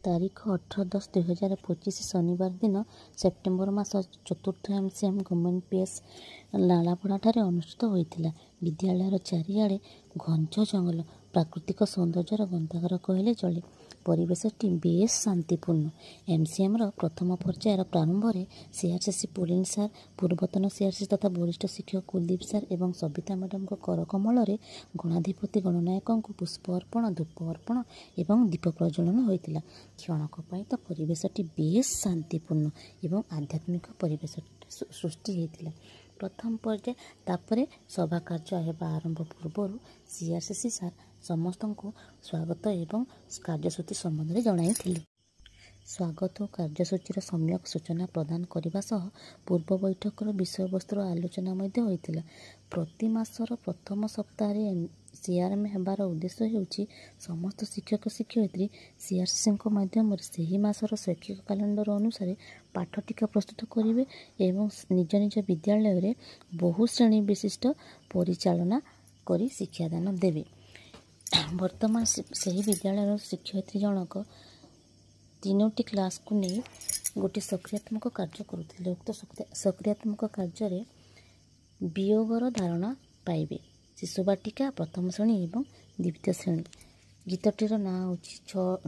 तारीख 18/10/2025 शनिवार दिन सेप्टेम्बर मास 4th MCM गवर्नमेंट पीएस नालापड़ा ठारे अनुष्ठित होता। विद्यालय चारिआडे घंच जंगल प्राकृतिक सौंदर्यर गंताघर कहले चले। परिवेशटी बेस शांतिपूर्ण। एमसीएम प्रथम पर्यायर प्रारंभ में सीआरसीसी पुलिन सार, पूर्वतन सीआरसीसी तथा वरिष्ठ शिक्षक कुलदीप सार एवं सविता मैडम करकमल गणाधिपति गणनायक पुष्प अर्पण, धूप अर्पण एवं दीप प्रज्वलन होता। क्षणक तो परिवेशटी बेस शांतिपूर्ण एवं आध्यात्मिक परिवेश सृष्टि होता। प्रथम पर्याय तापर सभा कार्य हेबा आरंभ पूर्व सीआरसीसी सार समस्त को स्वागत एवं कार्यसूची संबंध जणाई। स्वागत और कार्यसूचीर सम्यक सूचना प्रदान करने सह पूर्व बैठकर विषय वस्तुर आलोचना होता। प्रति मासर प्रथम सप्ताह सीआरएम हेबार उद्देश्य होउछि समस्त शिक्षक शिक्षयित्री सीआरसीसी माध्यम से ही मासर शैक्षिक कैलेंडर अनुसार पाठ टीका प्रस्तुत करेंगे एवं निज निज विद्यालय रे बहु श्रेणी विशिष्ट परिचालना करी शिक्षादान देवे। वर्तमान से ही विद्यालय शिक्षयित्री जनक 3टी क्लास को नहीं गोटे सक्रियात्मक कार्य करुले। उक्त सक्रियात्मक कार्य वियोगर धारणा पाइबे। शिशुबाटिका प्रथम श्रेणी एवं द्वितीय श्रेणी। गीतटीर ना हूँ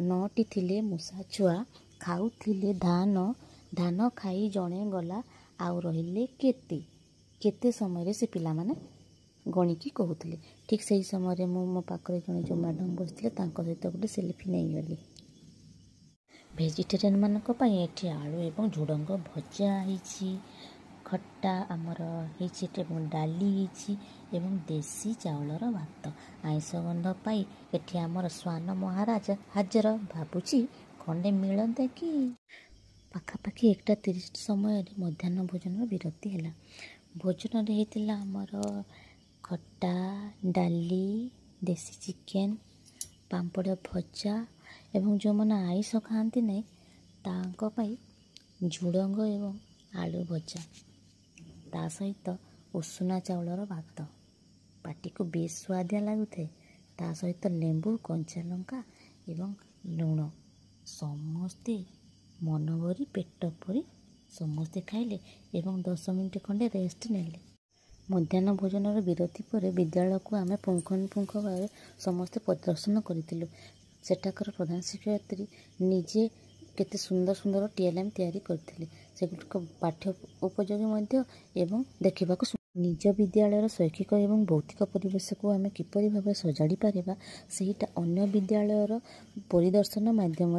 9टी थिले मूषा छुआ खाऊथिले धान, धान खाई जणे गला आउ रहिले केते। केते समय से पिला माने गणिकी कहूले। ठीक से ही समय मो पाखरे जड़े जो मैडम बसते सहित गोटे सेल्फी नहीं गली। भेजिटेरियन मानक ये आलू एवं झुडंग भजा होती, खट्टा आमर डाली एवं देसी चाउलर भात। आईस गंध पाई एठी आमर स्वान महाराज हाजर। भावुची खंडे मिलते कि। पाखापाखि 1:30 समय मध्याह्न भोजन विरति है। भोजन होता आमर खट्टा डाली, देसी चिकेन, पांपड़ भजा एवं जो मैंने आईस खाती नहीं तांपाई झुडंग एवं आलू भजा ता सहित उषुना चाउलर भात। पाटी को बेस स्वादिया लगुए। ता सहित लेंबू, कंचा लंका एवं लुण। समस्ते मन भरी पेट भरी समस्ते खाइले एवं 10 मिनिट खंडे रेस्ट नेले। मध्याह्न भोजन विरति पर विद्यालय को आम पुंखानुपुंख भाव समस्ते परिदर्शन करूँ। सेठाकर प्रधान शिक्षयित्री निजे केते सुंदर सुंदर टीएलएम तैयारी करथिले। सेगुटिक पाठ्य उपयोगी एवं देखा निज विद्यालय शैक्षिक एवं भौतिक परिवेश को आम किपरि भाव सजाड़ी पारिबा सेहिटा अन्य विद्यालय परिदर्शन माध्यम